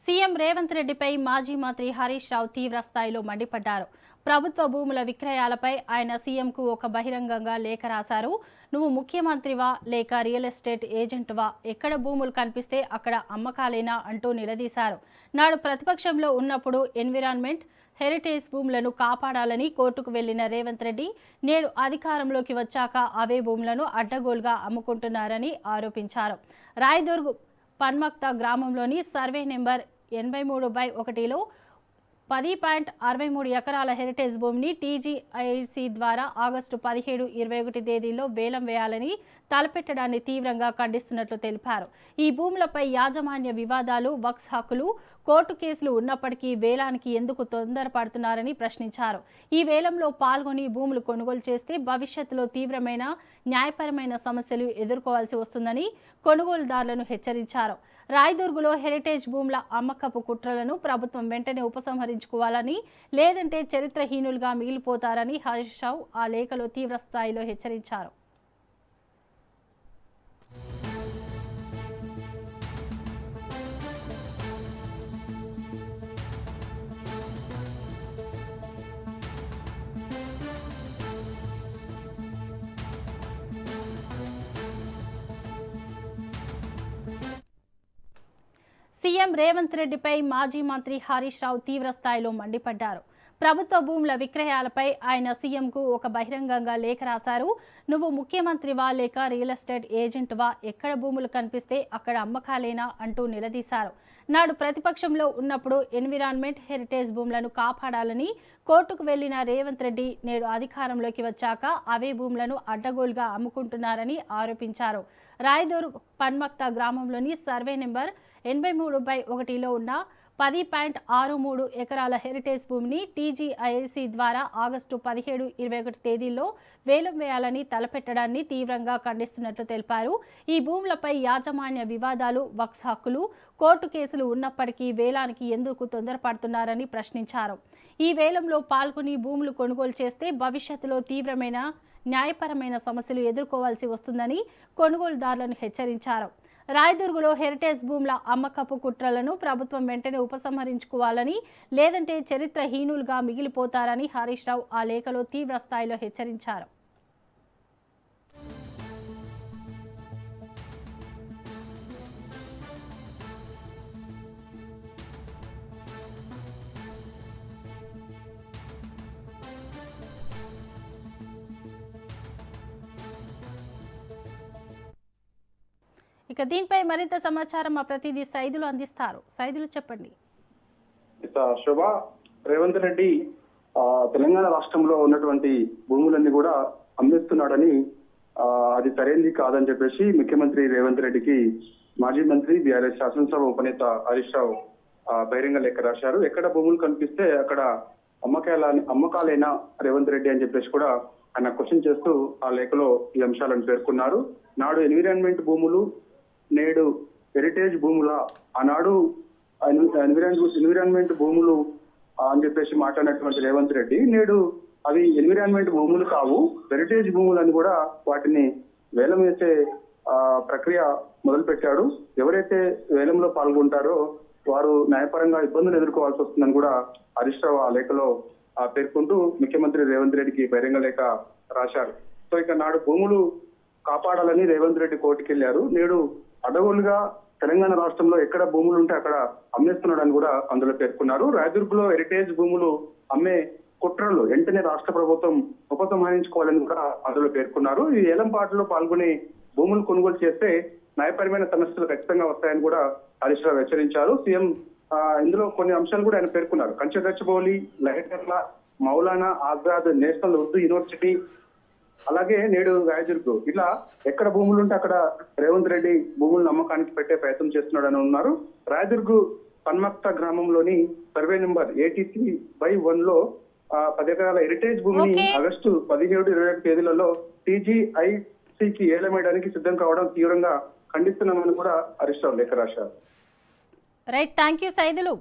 CM Revanth రెడ్డిపై మాజీ మంత్రి హరీష్ రావు తీవ్ర స్థాయిలో మండిపడ్డారు. ప్రభుత్వ భూముల విక్రయాలపై ఆయన సీఎంకు ఒక బహిరంగంగా లేఖ రాశారు. నువ్వు ముఖ్యమంత్రివా లేక రియల్ ఎస్టేట్ ఏజెంట్వా, ఎక్కడ భూములు కనిపిస్తే అక్కడ అమ్మకాలేనా అంటూ నిలదీశారు. నాడు ప్రతిపక్షంలో ఉన్నప్పుడు ఎన్విరాన్మెంట్ హెరిటేజ్ భూములను కాపాడాలని కోర్టుకు వెళ్లిన రేవంత్ రెడ్డి నేడు అధికారంలోకి వచ్చాక అవే భూములను అడ్డగోలుగా అమ్ముకుంటున్నారని ఆరోపించారు. రాయదుర్గ్ పన్మక్త గ్రామంలోని సర్వే నెంబర్ 83/1లో 10.63 ఎకరాల హెరిటేజ్ భూమిని టీజీఐసీ ద్వారా ఆగస్టు 17, 21 తేదీల్లో వేలం వేయాలని తలపెట్టడాన్ని తీవ్రంగా ఖండిస్తున్నట్లు తెలిపారు. ఈ భూములపై యాజమాన్య వివాదాలు, వక్స్ హక్కులు, కోర్టు కేసులు ఉన్నప్పటికీ వేలానికి ఎందుకు తొందరపడుతున్నారని ప్రశ్నించారు. ఈ వేలంలో పాల్గొని భూములు కొనుగోలు చేస్తే భవిష్యత్తులో తీవ్రమైన న్యాయపరమైన సమస్యలు ఎదుర్కోవాల్సి వస్తుందని కొనుగోలుదారులను హెచ్చరించారు. రాయదుర్గులో హెరిటేజ్ భూముల అమ్మకపు కుట్రలను ప్రభుత్వం వెంటనే ఉపసంహరించుకోవాలని, లేదంటే చరిత్రహీనులుగా మిగిలిపోతారని హరీష్ రావు ఆ లేఖలో తీవ్ర స్థాయిలో హెచ్చరించారు. సీఎం రేవంత్ రెడ్డిపై మాజీ మంత్రి హరీష్ రావు తీవ్ర స్థాయిలో మండిపడ్డారు. ప్రభుత్వ భూముల విక్రయాలపై ఆయన సీఎంకు ఒక బహిరంగంగా లేఖ రాశారు. నువ్వు ముఖ్యమంత్రివా లేక రియల్ ఎస్టేట్ ఏజెంట్వా, ఎక్కడ భూములు కనిపిస్తే అక్కడ అమ్మకాలేనా అంటూ నిలదీశారు. నాడు ప్రతిపక్షంలో ఉన్నప్పుడు ఎన్విరాన్మెంట్ హెరిటేజ్ భూములను కాపాడాలని కోర్టుకు వెళ్లిన రేవంత్ రెడ్డి నేడు అధికారంలోకి వచ్చాక అవే భూములను అడ్డగోలుగా అమ్ముకుంటున్నారని ఆరోపించారు. రాయదుర్గ్ పన్మక్త గ్రామంలోని సర్వే నెంబర్ 83/1లో ఉన్న 10.63 ఎకరాల హెరిటేజ్ భూమిని టీజీఐసీ ద్వారా ఆగస్టు 17, 21 తేదీల్లో వేలం వేయాలని తలపెట్టడాన్ని తీవ్రంగా ఖండిస్తున్నట్లు తెలిపారు. ఈ భూములపై యాజమాన్య వివాదాలు, వక్స్ హక్కులు, కోర్టు కేసులు ఉన్నప్పటికీ వేలానికి ఎందుకు తొందరపడుతున్నారని ప్రశ్నించారు. ఈ వేలంలో పాల్గొని భూములు కొనుగోలు చేస్తే భవిష్యత్తులో తీవ్రమైన న్యాయపరమైన సమస్యలు ఎదుర్కోవాల్సి వస్తుందని కొనుగోలుదారులను హెచ్చరించారు. రాయదుర్గులో హెరిటేజ్ భూముల అమ్మకపు కుట్రలను ప్రభుత్వం వెంటనే ఉపసంహరించుకోవాలని, లేదంటే చరిత్రహీనులుగా మిగిలిపోతారని హరీష్ రావు ఆ లేఖలో తీవ్ర స్థాయిలో హెచ్చరించారు. ఇక దీనిపై మరింత సమాచారం మా ప్రతినిధి సైదులు అందిస్తారు. సైదులు చెప్పండి. శోభ, రేవంత్ రెడ్డి తెలంగాణ రాష్ట్రంలో ఉన్నటువంటి భూములన్నీ కూడా అమ్మేస్తున్నాడని, అది సరైనది కాదని చెప్పేసి ముఖ్యమంత్రి రేవంత్ రెడ్డికి మాజీ మంత్రి బీఆర్ఎస్ శాసనసభ ఉపనేత హరీష్ రావు బహిరంగ లేఖ రాశారు. ఎక్కడ భూములు కనిపిస్తే అక్కడ అమ్మకాలైనా రేవంత్ రెడ్డి అని చెప్పేసి కూడా ఆయన క్వశ్చన్ చేస్తూ ఆ లేఖలో ఈ అంశాలను పేర్కొన్నారు. నాడు ఎన్విరాన్మెంట్ భూములు, నేడు హెరిటేజ్ భూముల, ఆనాడు ఎన్విరాన్మెంట్ భూములు అని చెప్పేసి మాట్లాడినటువంటి రేవంత్ రెడ్డి నేడు అవి ఎన్విరాన్మెంట్ భూములు కావు, హెరిటేజ్ భూములు అని కూడా వాటిని వేలం వేసే ప్రక్రియ మొదలు పెట్టాడు. ఎవరైతే వేలంలో పాల్గొంటారో వారు న్యాయపరంగా ఇబ్బందులు ఎదుర్కోవాల్సి వస్తుందని కూడా హరీష్ రావు ఆ లేఖలో పేర్కొంటూ ముఖ్యమంత్రి రేవంత్ రెడ్డికి బహిరంగ లేఖ రాశారు. సో ఇక నాడు భూములు కాపాడాలని రేవంత్ రెడ్డి కోర్టుకు వెళ్లారు. నేడు అడవులుగా తెలంగాణ రాష్ట్రంలో ఎక్కడ భూములు ఉంటే అక్కడ అమ్మేస్తున్నాడని కూడా అందులో పేర్కొన్నారు. రాయదుర్గులో హెరిటేజ్ భూములు అమ్మే కుట్రలు వెంటనే రాష్ట్ర ప్రభుత్వం ఉపసంహరించుకోవాలని కూడా అందులో పేర్కొన్నారు. ఈ ఏలంపాటలో పాల్గొని భూములు కొనుగోలు చేస్తే న్యాయపరమైన సమస్యలు ఖచ్చితంగా వస్తాయని కూడా హరీష్ రావు హెచ్చరించారు. సీఎం ఇందులో కొన్ని అంశాలు కూడా ఆయన పేర్కొన్నారు. కంచగచ్చిబౌలి, లహెటర్ల, మౌలానా ఆజాద్ నేషనల్ ఉర్దూ యూనివర్సిటీ, అలాగే నేడు రాయదుర్గ్, ఇట్లా ఎక్కడ భూములు ఉంటే అక్కడ రేవంత్ రెడ్డి భూములను అమ్మకానికి పెట్టే ప్రయత్నం చేస్తున్నాడని ఉన్నారు. రాయదుర్గ్ పన్మక్త గ్రామంలోని సర్వే నెంబర్ 83/1లో 10 ఎకరాల హెరిటేజ్ భూమిని ఆగస్టు 17, 21 తేదీలలో టీజీఐసీకి ఏలమేయడానికి సిద్ధం కావడం తీవ్రంగా ఖండిస్తున్నామని కూడా హరీష్ రావు లేఖ రాశారు. Right, thank you Saidulu.